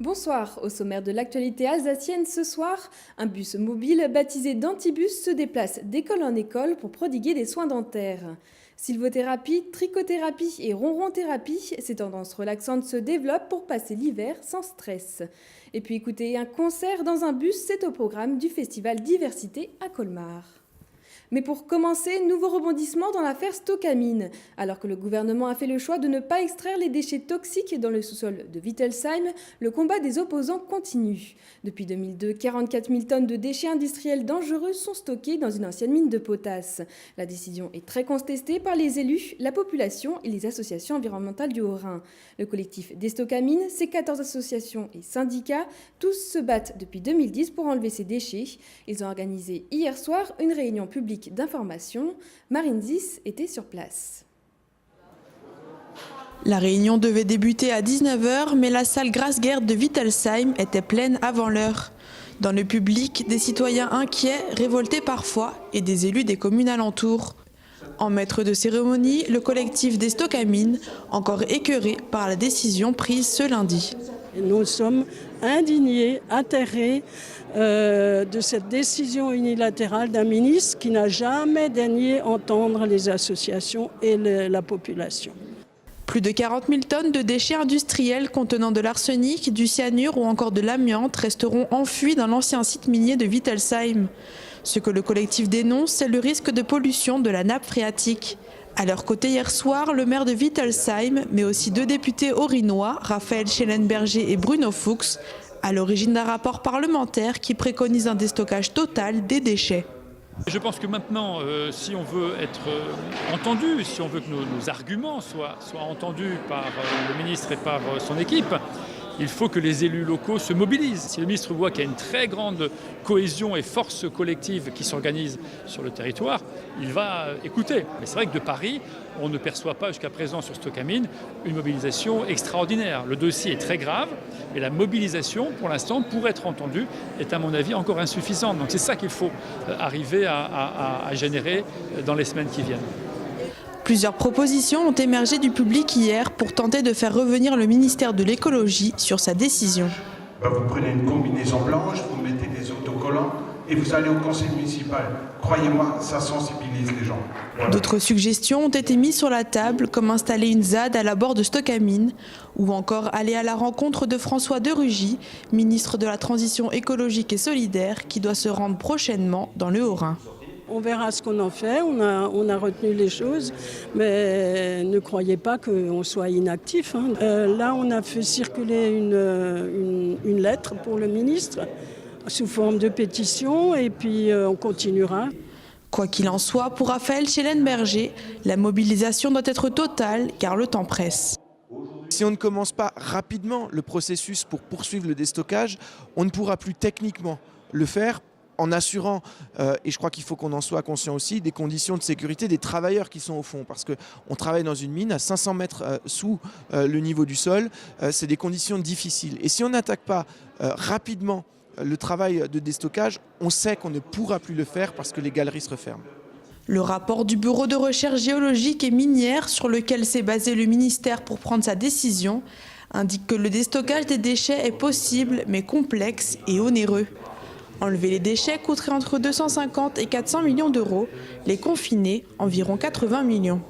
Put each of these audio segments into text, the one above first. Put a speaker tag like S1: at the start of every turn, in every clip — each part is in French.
S1: Bonsoir, au sommaire de l'actualité alsacienne ce soir, un bus mobile baptisé Dentibus se déplace d'école en école pour prodiguer des soins dentaires. Sylvothérapie, trichothérapie et ronron-thérapie, ces tendances relaxantes se développent pour passer l'hiver sans stress. Et puis écoutez, un concert dans un bus, c'est au programme du festival Diversité à Colmar. Mais pour commencer, nouveau rebondissement dans l'affaire Stocamine. Alors que le gouvernement a fait le choix de ne pas extraire les déchets toxiques dans le sous-sol de Wittelsheim, le combat des opposants continue. Depuis 2002, 44 000 tonnes de déchets industriels dangereux sont stockés dans une ancienne mine de potasse. La décision est très contestée par les élus, la population et les associations environnementales du Haut-Rhin. Le collectif des Stocamines, ses 14 associations et syndicats, tous se battent depuis 2010 pour enlever ces déchets. Ils ont organisé hier soir une réunion publique d'information. Marine Zis était sur place.
S2: La réunion devait débuter à 19h, mais la salle Grasgerd de Wittelsheim était pleine avant l'heure. Dans le public, des citoyens inquiets, révoltés parfois, et des élus des communes alentours. En maître de cérémonie, le collectif des Stocamines, encore écœuré par la décision prise ce lundi.
S3: Nous sommes indignés, atterrés de cette décision unilatérale d'un ministre qui n'a jamais daigné entendre les associations et la population.
S2: Plus de 40 000 tonnes de déchets industriels contenant de l'arsenic, du cyanure ou encore de l'amiante resteront enfouis dans l'ancien site minier de Wittelsheim. Ce que le collectif dénonce, c'est le risque de pollution de la nappe phréatique. À leur côté hier soir, le maire de Wittelsheim, mais aussi deux députés haut-rhinois, Raphaël Schellenberger et Bruno Fuchs, à l'origine d'un rapport parlementaire qui préconise un déstockage total des déchets.
S4: Je pense que maintenant, si on veut être entendu, si on veut que nos arguments soient entendus par le ministre et par son équipe, il faut que les élus locaux se mobilisent. Si le ministre voit qu'il y a une très grande cohésion et force collective qui s'organise sur le territoire, il va écouter. Mais c'est vrai que de Paris, on ne perçoit pas jusqu'à présent sur Stocamine une mobilisation extraordinaire. Le dossier est très grave, mais la mobilisation, pour l'instant, pour être entendue, est à mon avis encore insuffisante. Donc c'est ça qu'il faut arriver à générer dans les semaines qui viennent.
S2: Plusieurs propositions ont émergé du public hier pour tenter de faire revenir le ministère de l'écologie sur sa décision.
S5: Vous prenez une combinaison blanche, vous mettez des autocollants et vous allez au conseil municipal. Croyez-moi, ça sensibilise les gens. Voilà.
S2: D'autres suggestions ont été mises sur la table, comme installer une ZAD à l'abord de Stocamine, ou encore aller à la rencontre de François de Rugy, ministre de la Transition écologique et solidaire, qui doit se rendre prochainement dans le Haut-Rhin.
S3: On verra ce qu'on en fait, on a retenu les choses, mais ne croyez pas qu'on soit inactif. Là, on a fait circuler une lettre pour le ministre sous forme de pétition et puis on continuera.
S2: Quoi qu'il en soit, pour Raphaël Schellenberger, la mobilisation doit être totale car le temps presse.
S6: Si on ne commence pas rapidement le processus pour poursuivre le déstockage, on ne pourra plus techniquement le faire en assurant, et je crois qu'il faut qu'on en soit conscient aussi, des conditions de sécurité des travailleurs qui sont au fond. Parce qu'on travaille dans une mine à 500 mètres sous le niveau du sol, c'est des conditions difficiles. Et si on n'attaque pas rapidement le travail de déstockage, on sait qu'on ne pourra plus le faire parce que les galeries se referment.
S2: Le rapport du Bureau de recherche géologique et minière sur lequel s'est basé le ministère pour prendre sa décision indique que le déstockage des déchets est possible mais complexe et onéreux. Enlever les déchets coûterait entre 250 et 400 millions d'euros, les confiner environ 80 millions.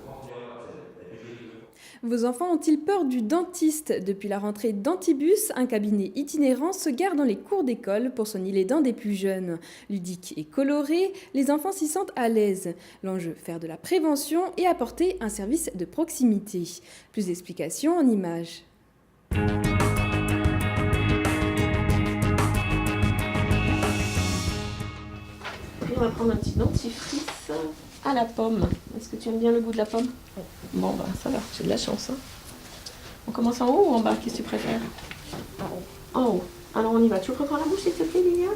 S1: Vos enfants ont-ils peur du dentiste? Depuis la rentrée Dentibus, un cabinet itinérant se gare dans les cours d'école pour soigner les dents des plus jeunes. Ludique et coloré, les enfants s'y sentent à l'aise. L'enjeu, faire de la prévention et apporter un service de proximité. Plus d'explications en images.
S7: On va prendre un petit dentifrice à la pomme. Est-ce que tu aimes bien le goût de la pomme? Bon, bah ça va, j'ai de la chance. On commence en haut ou en bas? Qu'est-ce que tu préfères? En haut. Alors on y va. Tu reprends la bouche s'il te plaît, Lilia?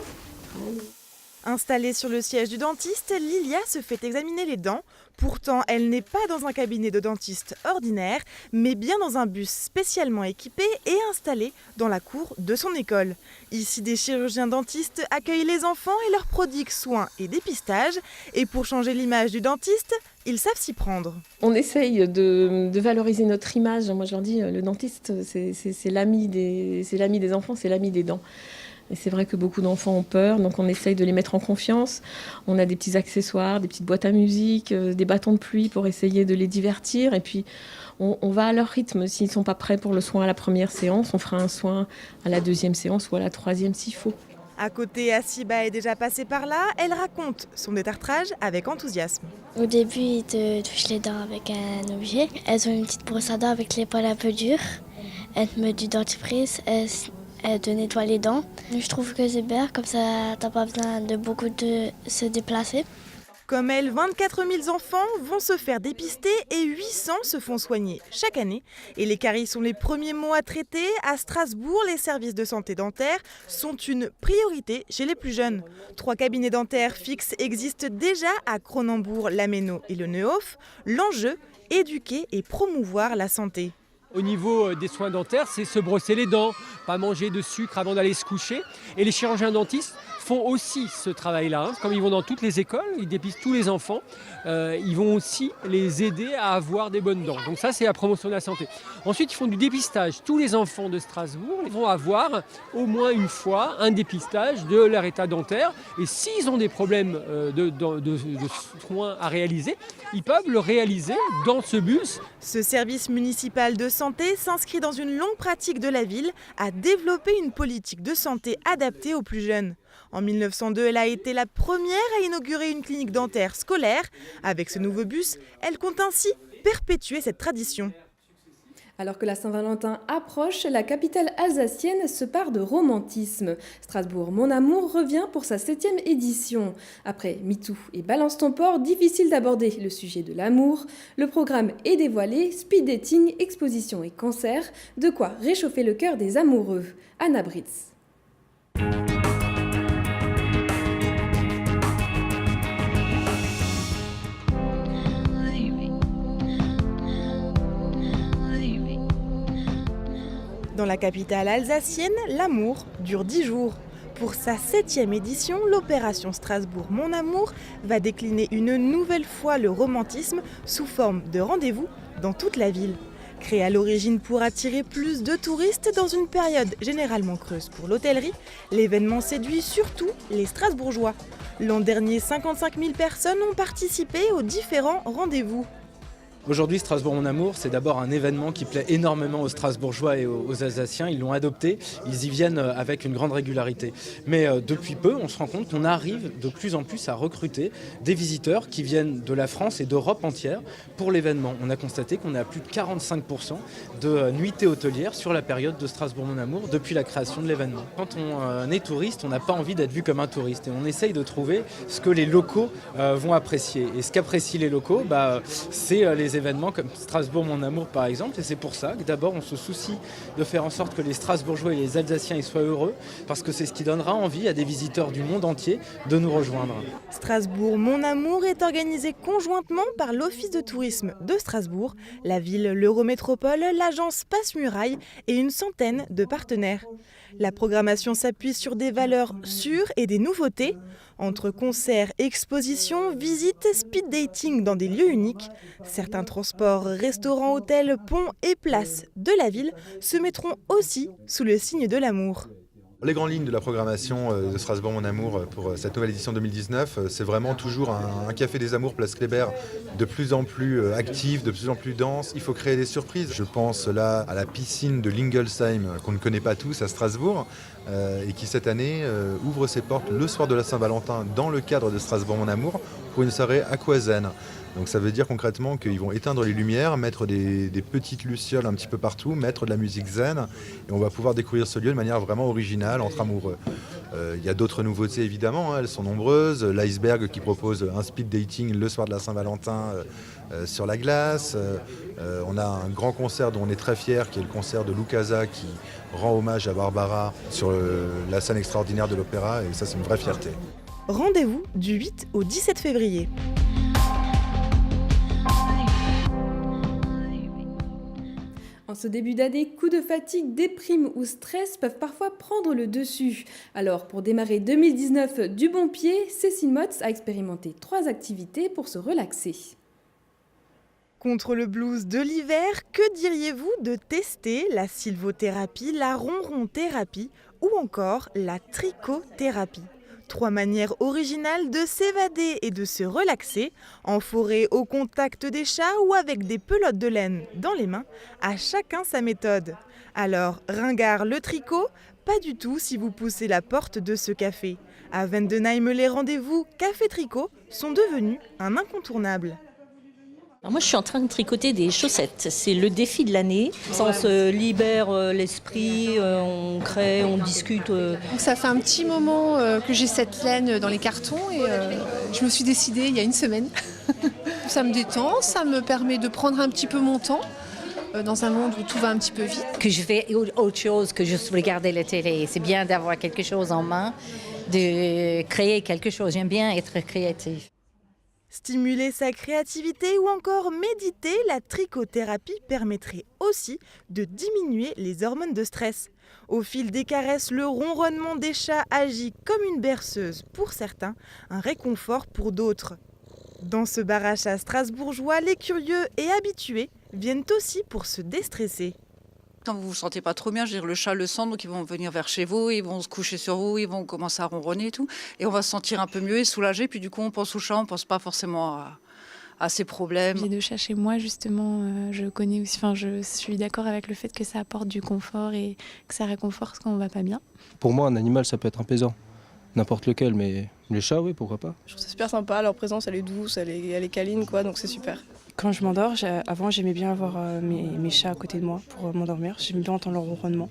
S7: Allez.
S8: Installée sur le siège du dentiste, Lilia se fait examiner les dents. Pourtant, elle n'est pas dans un cabinet de dentiste ordinaire, mais bien dans un bus spécialement équipé et installé dans la cour de son école. Ici, des chirurgiens dentistes accueillent les enfants et leur prodiguent soins et dépistage. Et pour changer l'image du dentiste, ils savent s'y prendre.
S7: On essaye de valoriser notre image. Moi, je leur dis, le dentiste, c'est l'ami des enfants, c'est l'ami des dents. Et c'est vrai que beaucoup d'enfants ont peur, donc on essaye de les mettre en confiance. On a des petits accessoires, des petites boîtes à musique, des bâtons de pluie pour essayer de les divertir. Et puis, on va à leur rythme. S'ils ne sont pas prêts pour le soin à la première séance, on fera un soin à la deuxième séance ou à la troisième s'il faut.
S8: À côté, Asiba est déjà passée par là. Elle raconte son détartrage avec enthousiasme.
S9: Au début, ils te touchent les dents avec un objet. Elles ont une petite brosse à dents avec les poils un peu durs. Elles te mettent du dentifrice. Elle te nettoie les dents. Je trouve que c'est bien, comme ça t'as pas besoin de beaucoup de se déplacer.
S8: Comme elle, 24 000 enfants vont se faire dépister et 800 se font soigner chaque année. Et les caries sont les premiers maux à traiter. À Strasbourg, les services de santé dentaire sont une priorité chez les plus jeunes. 3 cabinets dentaires fixes existent déjà à Cronenbourg, Lamennais et le Neuhof. L'enjeu, éduquer et promouvoir la santé.
S10: Au niveau des soins dentaires, c'est se brosser les dents, pas manger de sucre avant d'aller se coucher. Et les chirurgiens dentistes font aussi ce travail-là. Comme ils vont dans toutes les écoles, ils dépistent tous les enfants. Ils vont aussi les aider à avoir des bonnes dents. Donc ça, c'est la promotion de la santé. Ensuite, ils font du dépistage. Tous les enfants de Strasbourg vont avoir au moins une fois un dépistage de leur état dentaire. Et s'ils ont des problèmes de soins à réaliser, ils peuvent le réaliser dans ce bus.
S8: Ce service municipal de santé s'inscrit dans une longue pratique de la ville à développer une politique de santé adaptée aux plus jeunes. En 1902, elle a été la première à inaugurer une clinique dentaire scolaire. Avec ce nouveau bus, elle compte ainsi perpétuer cette tradition.
S1: Alors que la Saint-Valentin approche, la capitale alsacienne se pare de romantisme. Strasbourg, mon amour, revient pour sa 7e édition. Après MeToo et Balance ton port, difficile d'aborder le sujet de l'amour. Le programme est dévoilé, speed dating, exposition et concert. De quoi réchauffer le cœur des amoureux. Anna Britz.
S8: Dans la capitale alsacienne, l'amour dure 10 jours. Pour sa 7e édition, l'opération Strasbourg Mon Amour va décliner une nouvelle fois le romantisme sous forme de rendez-vous dans toute la ville. Créé à l'origine pour attirer plus de touristes dans une période généralement creuse pour l'hôtellerie, l'événement séduit surtout les Strasbourgeois. L'an dernier, 55 000 personnes ont participé aux différents rendez-vous.
S11: Aujourd'hui, Strasbourg Mon Amour, c'est d'abord un événement qui plaît énormément aux Strasbourgeois et aux Alsaciens. Ils l'ont adopté, ils y viennent avec une grande régularité. Mais depuis peu, on se rend compte qu'on arrive de plus en plus à recruter des visiteurs qui viennent de la France et d'Europe entière pour l'événement. On a constaté qu'on est à plus de 45% de nuitées hôtelières sur la période de Strasbourg Mon Amour depuis la création de l'événement. Quand on est touriste, on n'a pas envie d'être vu comme un touriste et on essaye de trouver ce que les locaux vont apprécier. Et ce qu'apprécient les locaux, c'est les événements comme Strasbourg Mon Amour par exemple, et c'est pour ça que d'abord on se soucie de faire en sorte que les Strasbourgeois et les Alsaciens y soient heureux, parce que c'est ce qui donnera envie à des visiteurs du monde entier de nous rejoindre.
S8: Strasbourg Mon Amour est organisé conjointement par l'Office de tourisme de Strasbourg, la ville l'Eurométropole, l'agence Passe-Muraille et une centaine de partenaires. La programmation s'appuie sur des valeurs sûres et des nouveautés. Entre concerts, expositions, visites, speed dating dans des lieux uniques, certains transports, restaurants, hôtels, ponts et places de la ville se mettront aussi sous le signe de l'amour.
S12: Les grandes lignes de la programmation de Strasbourg Mon Amour pour cette nouvelle édition 2019, c'est vraiment toujours un café des amours place Kléber de plus en plus actif, de plus en plus dense. Il faut créer des surprises. Je pense là à la piscine de Lingelsheim qu'on ne connaît pas tous à Strasbourg et qui cette année ouvre ses portes le soir de la Saint-Valentin dans le cadre de Strasbourg Mon Amour pour une soirée aquazen. Donc ça veut dire concrètement qu'ils vont éteindre les lumières, mettre des petites lucioles un petit peu partout, mettre de la musique zen et on va pouvoir découvrir ce lieu de manière vraiment originale entre amoureux. Il y a d'autres nouveautés évidemment, elles sont nombreuses. L'Iceberg qui propose un speed dating le soir de la Saint-Valentin sur la glace. On a un grand concert dont on est très fiers qui est le concert de Lucasa qui rend hommage à Barbara sur la scène extraordinaire de l'opéra et ça c'est une vraie fierté.
S8: Rendez-vous du 8 au 17 février.
S1: En ce début d'année, coups de fatigue, déprime ou stress peuvent parfois prendre le dessus. Alors, pour démarrer 2019 du bon pied, Cécile Motz a expérimenté 3 activités pour se relaxer.
S8: Contre le blues de l'hiver, que diriez-vous de tester la sylvothérapie, la ronron-thérapie ou encore la trichothérapie ? 3 manières originales de s'évader et de se relaxer, en forêt au contact des chats ou avec des pelotes de laine dans les mains, à chacun sa méthode. Alors, ringard le tricot ? Pas du tout si vous poussez la porte de ce café. À Vendenheim, les rendez-vous café-tricot sont devenus un incontournable.
S13: Alors moi, je suis en train de tricoter des chaussettes. C'est le défi de l'année. On se libère l'esprit, on crée, on discute.
S14: Donc ça fait un petit moment que j'ai cette laine dans les cartons et je me suis décidée il y a une semaine. Ça me détend, ça me permet de prendre un petit peu mon temps dans un monde où tout va un petit peu vite.
S15: Que je fais autre chose que juste regarder la télé. C'est bien d'avoir quelque chose en main, de créer quelque chose. J'aime bien être créative.
S8: Stimuler sa créativité ou encore méditer, la trichothérapie permettrait aussi de diminuer les hormones de stress. Au fil des caresses, le ronronnement des chats agit comme une berceuse pour certains, un réconfort pour d'autres. Dans ce bar à chat strasbourgeois, les curieux et habitués viennent aussi pour se déstresser.
S16: Quand vous vous sentez pas trop bien, je veux dire, le chat le sent, donc ils vont venir vers chez vous, ils vont se coucher sur vous, ils vont commencer à ronronner et tout. Et on va se sentir un peu mieux et soulagé. Puis du coup, on pense au chat, on pense pas forcément à ses problèmes.
S17: J'ai 2 chats chez moi, justement. Je connais aussi, je suis d'accord avec le fait que ça apporte du confort et que ça réconforte quand on va pas bien.
S18: Pour moi, un animal, ça peut être apaisant. N'importe lequel, mais les chats, oui, pourquoi pas.
S19: Je trouve ça super sympa, leur présence, elle est douce, elle est câline, quoi, donc c'est super.
S20: Quand je m'endors, avant j'aimais bien avoir mes chats à côté de moi pour m'endormir. J'aime bien entendre leur ronronnement.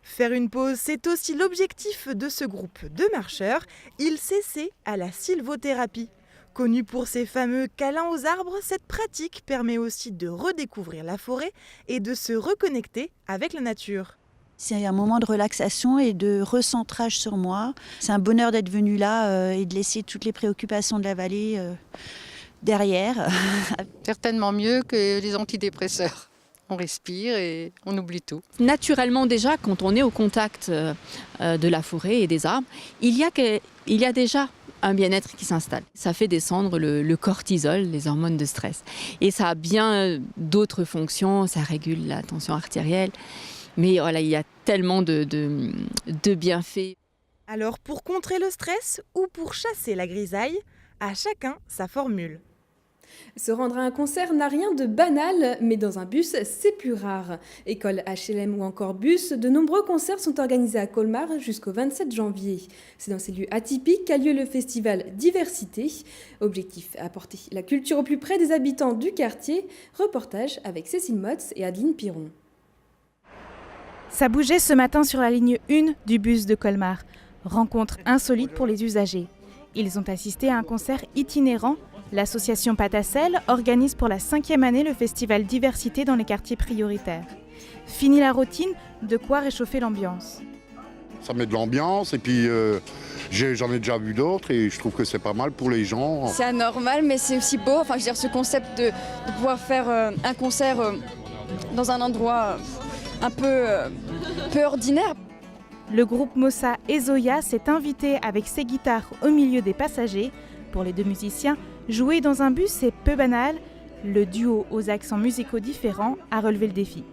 S8: Faire une pause, c'est aussi l'objectif de ce groupe de marcheurs. Ils s'essaient à la sylvothérapie. Connue pour ses fameux câlins aux arbres, cette pratique permet aussi de redécouvrir la forêt et de se reconnecter avec la nature.
S21: C'est un moment de relaxation et de recentrage sur moi. C'est un bonheur d'être venu là et de laisser toutes les préoccupations de la vallée derrière.
S22: Certainement mieux que les antidépresseurs. On respire et on oublie tout.
S23: Naturellement déjà, quand on est au contact de la forêt et des arbres, il y a déjà un bien-être qui s'installe. Ça fait descendre le cortisol, les hormones de stress. Et ça a bien d'autres fonctions, ça régule la tension artérielle. Mais voilà, il y a tellement de bienfaits.
S8: Alors pour contrer le stress ou pour chasser la grisaille, à chacun sa formule.
S1: Se rendre à un concert n'a rien de banal, mais dans un bus, c'est plus rare. École, HLM ou encore bus, de nombreux concerts sont organisés à Colmar jusqu'au 27 janvier. C'est dans ces lieux atypiques qu'a lieu le festival Diversité. Objectif, apporter la culture au plus près des habitants du quartier. Reportage avec Cécile Motz et Adeline Piron.
S24: Ça bougeait ce matin sur la ligne 1 du bus de Colmar. Rencontre insolite pour les usagers. Ils ont assisté à un concert itinérant. L'association Patacelle organise pour la 5e année le festival Diversité dans les quartiers prioritaires. Fini la routine, de quoi réchauffer l'ambiance.
S25: Ça met de l'ambiance et puis j'en ai déjà vu d'autres et je trouve que c'est pas mal pour les gens.
S26: C'est anormal mais c'est aussi beau, enfin, je veux dire, ce concept de pouvoir faire un concert dans un endroit un peu ordinaire.
S24: Le groupe Mossa et Zoya s'est invité avec ses guitares au milieu des passagers. Pour les 2 musiciens, jouer dans un bus est peu banal. Le duo aux accents musicaux différents a relevé le défi.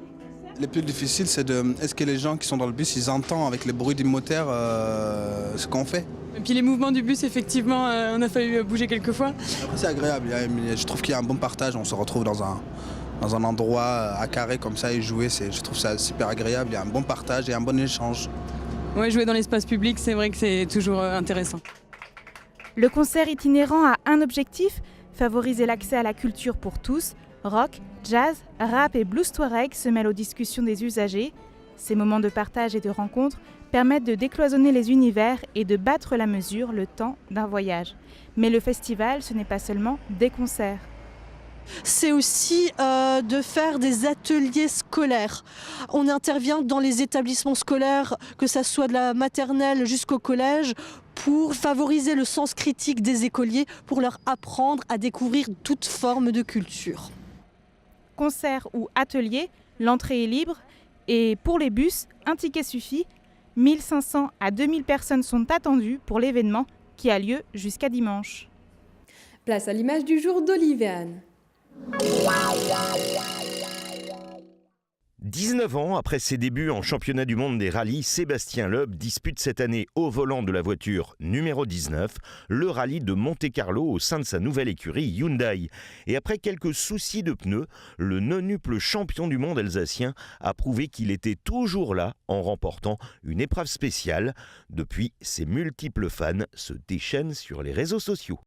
S27: Le plus difficile, c'est est-ce que les gens qui sont dans le bus, ils entendent avec les bruits des moteurs ce qu'on fait.
S20: Et puis les mouvements du bus, effectivement, on a fallu bouger quelques fois.
S27: Après, c'est agréable, je trouve qu'il y a un bon partage, on se retrouve dans un endroit à carré comme ça et jouer, je trouve ça super agréable, il y a un bon partage et un bon échange.
S20: Ouais, jouer dans l'espace public, c'est vrai que c'est toujours intéressant.
S24: Le concert itinérant a un objectif, favoriser l'accès à la culture pour tous. Rock, jazz, rap et blues touareg se mêlent aux discussions des usagers. Ces moments de partage et de rencontre permettent de décloisonner les univers et de battre la mesure le temps d'un voyage. Mais le festival, ce n'est pas seulement des concerts.
S28: C'est aussi de faire des ateliers scolaires. On intervient dans les établissements scolaires, que ce soit de la maternelle jusqu'au collège, pour favoriser le sens critique des écoliers, pour leur apprendre à découvrir toute forme de culture.
S24: Concert ou atelier, l'entrée est libre et pour les bus, un ticket suffit. 1500 à 2000 personnes sont attendues pour l'événement qui a lieu jusqu'à dimanche.
S1: Place à l'image du jour d'Olive et Anne.
S2: 19 ans après ses débuts en championnat du monde des rallyes, Sébastien Loeb dispute cette année au volant de la voiture numéro 19 le rallye de Monte-Carlo au sein de sa nouvelle écurie Hyundai. Et après quelques soucis de pneus, le nonuple champion du monde alsacien a prouvé qu'il était toujours là en remportant une épreuve spéciale. Depuis, ses multiples fans se déchaînent sur les réseaux sociaux.